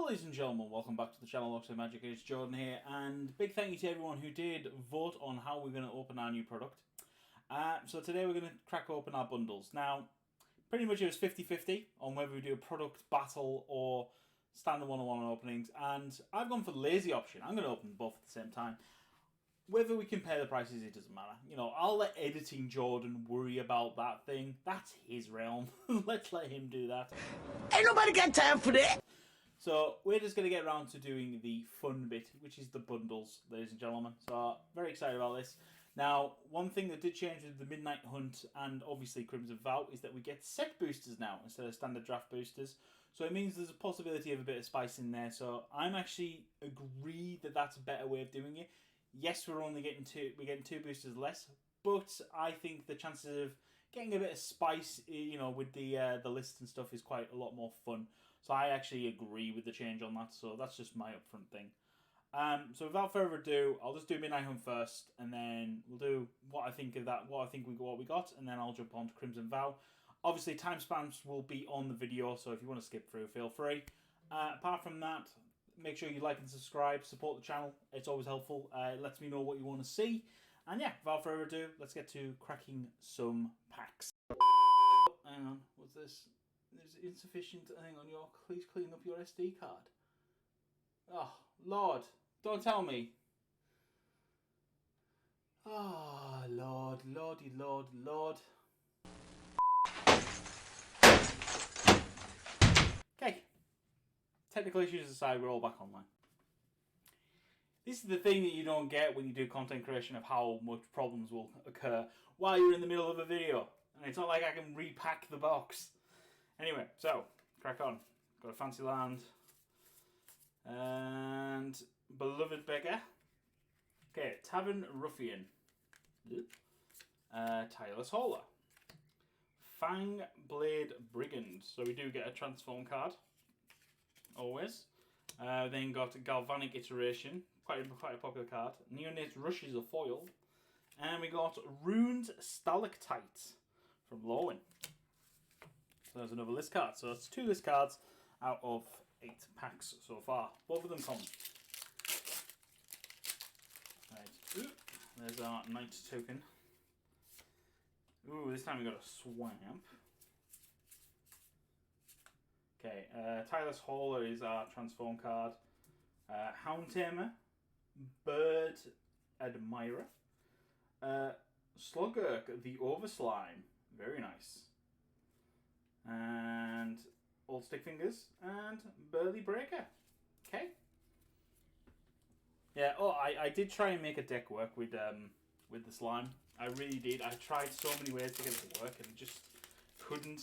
ladies and gentlemen, welcome back to the channel Oxford Magic. It's Jordan here, and big thank you to everyone who did vote on how we're going to open our new product. So today we're going to crack open our bundles. Now, pretty much it was 50-50 on whether we do a product battle or standard one-on-one openings, and I've gone for the lazy option. I'm going to open both at the same time. Whether we compare the prices, it doesn't matter. You know, I'll let editing Jordan worry about that thing. That's his realm. Let's let him do that. Ain't nobody got time for that. So we're just going to get around to doing the fun bit, which is the bundles, ladies and gentlemen. So very excited about this. Now, one thing that did change with the Midnight Hunt and obviously Crimson Vow is that we get set boosters now instead of standard draft boosters. So it means there's a possibility of a bit of spice in there. So I'm actually agree that that's a better way of doing it. Yes, we're getting two boosters less, but I think the chances of getting a bit of spice, you know, with the list and stuff is quite a lot more fun. So I actually agree with the change on that. So that's just my upfront thing. So without further ado, I'll just do Midnight Hunt first, and then we'll do what I think of that, what we got, and then I'll jump on to Crimson Vow. Obviously, timestamps will be on the video, so if you want to skip through, feel free. Apart from that, make sure you like and subscribe, support the channel. It's always helpful. It lets me know what you want to see. And yeah, without further ado, let's get to cracking some packs. Hang on, what's this? There's insufficient thing on your... Please clean up your SD card. Oh, Lord. Don't tell me. Oh, Lord, Lordy, Lord, Lord. Okay. Technical issues aside, we're all back online. This is the thing that you don't get when you do content creation of how much problems will occur while you're in the middle of a video. And it's not like I can repack the box. Anyway, so, crack on. Got a Fancy Land. And Beloved Beggar. Okay, Tavern Ruffian. Tireless Hauler. Fang Blade Brigand. So we do get a transform card. Always. Then got Galvanic Iteration. Quite a popular card. Neonate Rush is a foil. And we got Ruined Stalactite from Lorwyn. So there's another list card. So that's 2 list cards out of 8 packs so far. Both of them common. Right. Ooh, there's our Knight token. Ooh, this time we got a Swamp. Okay, Tireless Hauler is our transform card. Hound Tamer. Bird Admirer. Slugurk the Overslime. Very nice. And Old Stick Fingers and Burly Breaker. Okay. Yeah. Oh, I did try and make a deck work with the slime. I really did. I tried so many ways to get it to work, and just couldn't.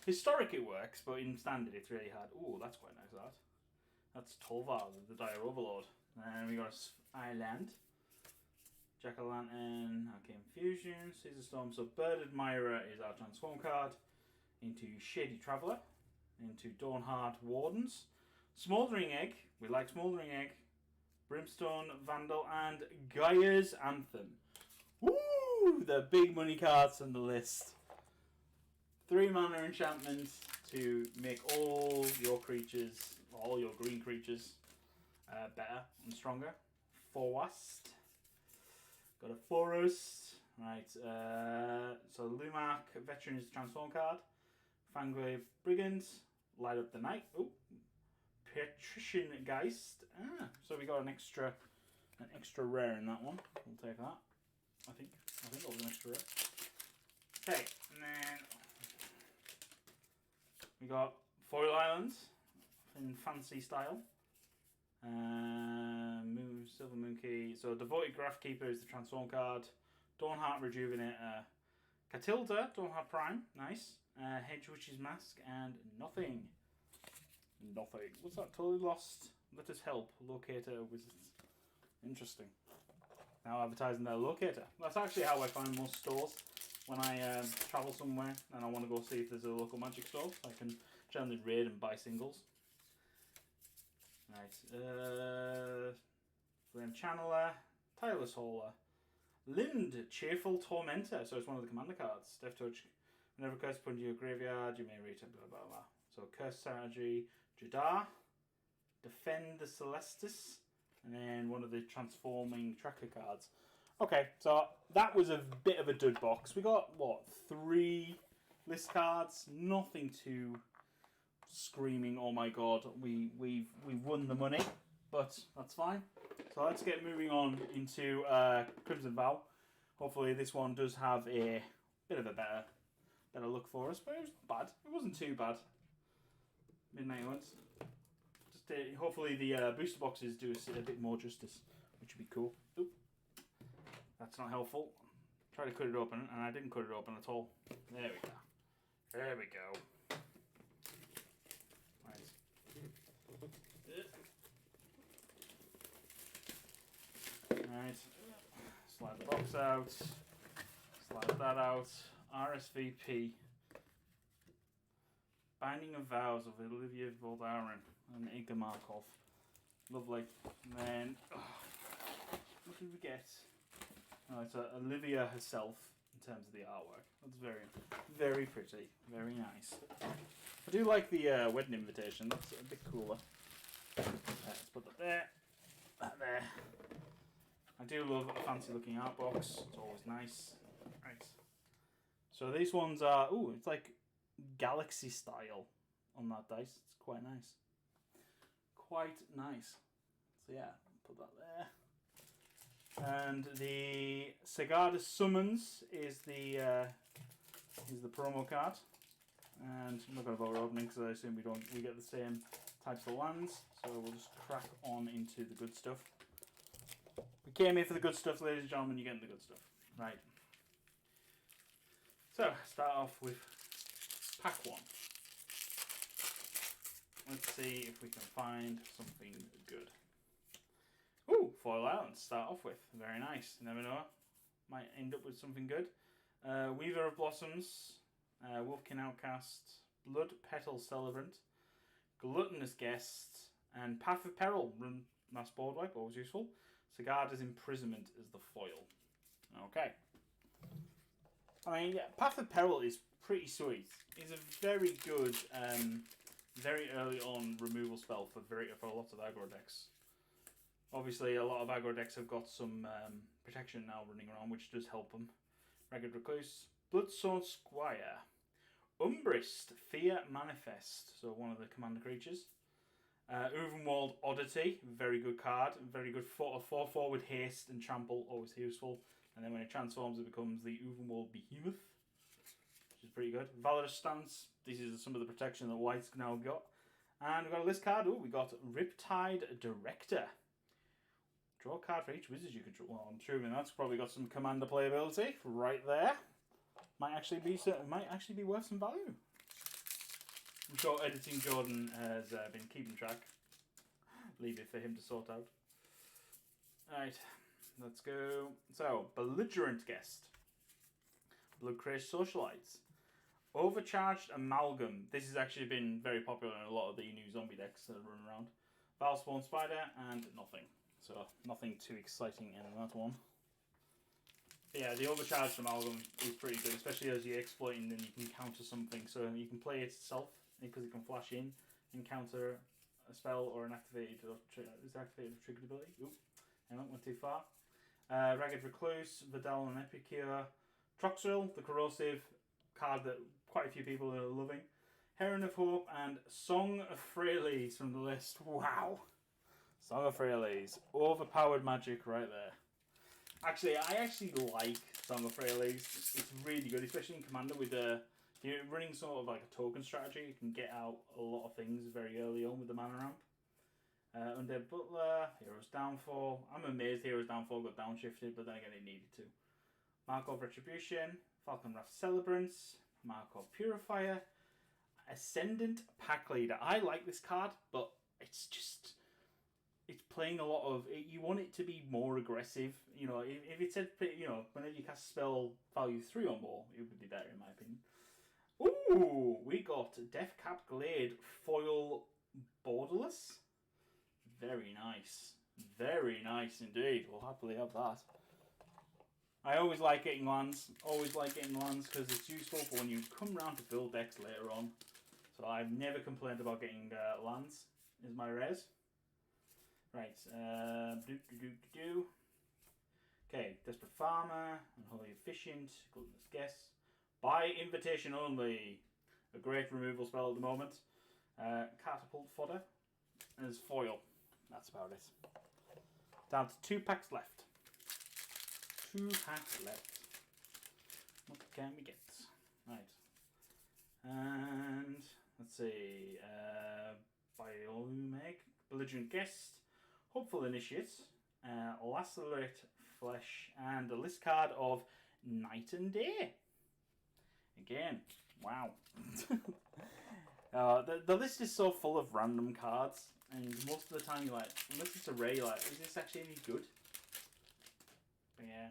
Historic it works, but in standard it's really hard. Ooh, that's quite nice. That's Tolvar, the Dire Overlord. And we got Island. Jack-o'-lantern, Arcane Fusion, Caesar Storm. So Bird Admirer is our transform card. Into Shady Traveller, into Dawnheart Wardens, Smouldering Egg, we like Smouldering Egg, Brimstone Vandal, and Gaia's Anthem. Woo! The big money cards on the list. 3 mana enchantment to make all your creatures, all your green creatures, better and stronger. Forwast. Got a Forest. Right, so Lumark Veteran is the transform card. Fangblade Brigand, Light Up the Night. Oh, Patrician Geist. So we got an extra rare in that one. We'll take that. I think that was an extra rare. Okay, and then we got Foil Islands in fancy style. Silver Moonkey. So Devoted Graphkeeper is the transform card. Dawnheart Rejuvenator. Catilda, Dawnheart Prime. Nice. Hedge Witch's Mask, and Nothing. What's that? Totally Lost. Let Us Help. Locator Wizards. Interesting. Now advertising their locator. That's actually how I find most stores when I travel somewhere and I want to go see if there's a local magic store. I can generally raid and buy singles. Right. Flame Channeler. Tireless Hauler. Lind, Cheerful Tormentor. So it's one of the commander cards. Death Touch. Whenever curse put into your graveyard, you may return blah blah blah. So Curse Strategy, Jadar, Defend the Celestis, and then one of the transforming tracker cards. Okay, so that was a bit of a dud box. We got, what, 3 list cards? Nothing too screaming, oh my god, we've won the money, but that's fine. So let's get moving on into Crimson Vow. Hopefully this one does have a bit of a better look for us, but it was bad. It wasn't too bad. Midnight Hunt. Just hopefully the booster boxes do us a bit more justice, which would be cool. Oop. That's not helpful. Try to cut it open, and I didn't cut it open at all. There we go. There we go. Right. Slide the box out. Slide that out. RSVP. Binding of Vows of Olivia Voldaren and Igor Markov. Lovely. And then, what did we get? Oh, it's Olivia herself in terms of the artwork. That's very, very pretty. Very nice. I do like the wedding invitation. That's a bit cooler. Let's put that there. That there. I do love a fancy looking art box. It's always nice. Right. So these ones are, ooh, it's like galaxy style on that dice. It's quite nice. Quite nice. So yeah, put that there. And the Sagada Summons is the promo card, and I'm not going to bother opening because I assume we get the same types of lands. So we'll just crack on into the good stuff. We came here for the good stuff, ladies and gentlemen. You're getting the good stuff, right? So start off with pack 1. Let's see if we can find something good. Ooh, foil island to start off with. Very nice. You never know. Might end up with something good. Weaver of Blossoms, Wolfkin Outcast, Blood Petal Celebrant, Gluttonous Guest, and Path of Peril. Run mass board wipe, always useful. Sagada's Imprisonment is the foil. Okay. I mean, yeah, Path of Peril is pretty sweet. It's a very good, very early on removal spell for lots of aggro decks. Obviously, a lot of aggro decks have got some protection now running around, which does help them. Ragged Recluse, Bloodsword Squire, Umbrist, Fear Manifest, so one of the commander creatures. Uvenwald Oddity, very good card, very good 4 forward haste and trample, always useful. And then when it transforms, it becomes the Uvenwald Behemoth, which is pretty good. Valorous Stance, this is some of the protection that White's now got. And we've got a list card, we got Riptide Director. Draw a card for each wizard you control. Well, I'm assuming that's probably got some commander playability right there. Might actually be worth some value. I'm sure Editing Jordan has been keeping track. Leave it for him to sort out. Alright, let's go. So, Belligerent Guest. Bloodcrazed Socialites. Overcharged Amalgam. This has actually been very popular in a lot of the new zombie decks that run around. Valspawn Spider and nothing. So, nothing too exciting in that one. But yeah, the Overcharged Amalgam is pretty good, especially as you're exploiting, then you can counter something. So, you can play it itself, because it can flash in and counter a spell or an activated or triggered ability. Oop, hang on, went too far. Ragged Recluse, Vidal and Epicure. Troxril, the corrosive card that quite a few people are loving. Heron of Hope and Song of Freyalise from the list. Wow! Song of Freyalise. Overpowered magic right there. Actually, I actually like Song of Freyalise. It's really good, especially in Commander with if you're running sort of like a token strategy, you can get out a lot of things very early on with the mana ramp. Undead Butler, Hero's Downfall. I'm amazed Hero's Downfall got downshifted, but then again it needed to. Markov Retribution, Falcon Wrath Celebrants, Markov Purifier, Ascendant Pack Leader. I like this card, but it's playing a lot of. You want it to be more aggressive. You know, if it said, you know, whenever you cast a spell value 3 or more, it would be better in my opinion. Ooh, we got Deathcap Glade Foil Borderless. Very nice. Very nice indeed. We'll happily have that. I always like getting lands. Always like getting lands because it's useful for when you come round to build decks later on. So I've never complained about getting lands. Is my res. Right. Okay, Desperate Farmer, Unholy Efficient, Gluttonous Guess. By invitation only. A great removal spell at the moment. Catapult Fodder. And there's foil. That's about it. Down to 2 packs left. 2 packs left. What can we get? Right. And let's see. Biolumeg, Belligerent Guest, Hopeful Initiate, Lacerate Flesh, and a list card of Night and Day. Again, wow. The list is so full of random cards, and most of the time you're like, unless it's a rare, you're like, is this actually any good? But yeah.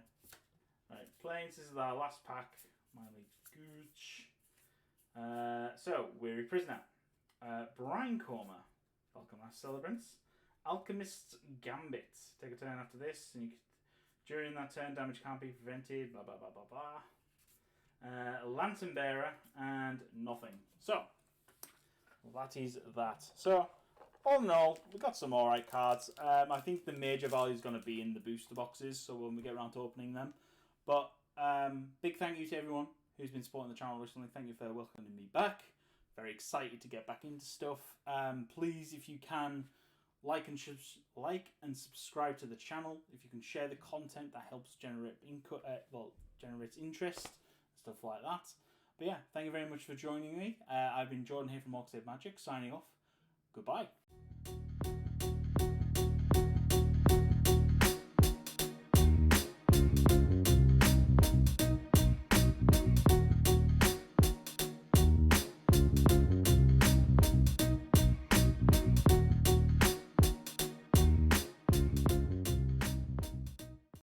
Right, Plains, this is our last pack. Miley Gooch. So, Weary Prisoner. Brine Coma. Alchemist Celebrants. Alchemist's Gambit. Take a turn after this, and during that turn, damage can't be prevented. Blah blah blah blah blah. Lantern Bearer and nothing. So that is that. So all in all, we got some alright cards. I think the major value is going to be in the booster boxes. So when we get around to opening them, but big thank you to everyone who's been supporting the channel recently. Thank you for welcoming me back. Very excited to get back into stuff. Please, if you can, like and subscribe to the channel. If you can share the content, that helps generate generates interest, stuff like that. But yeah, thank you very much for joining me. I've been Jordan here from Orcsave Magic, signing off. Goodbye.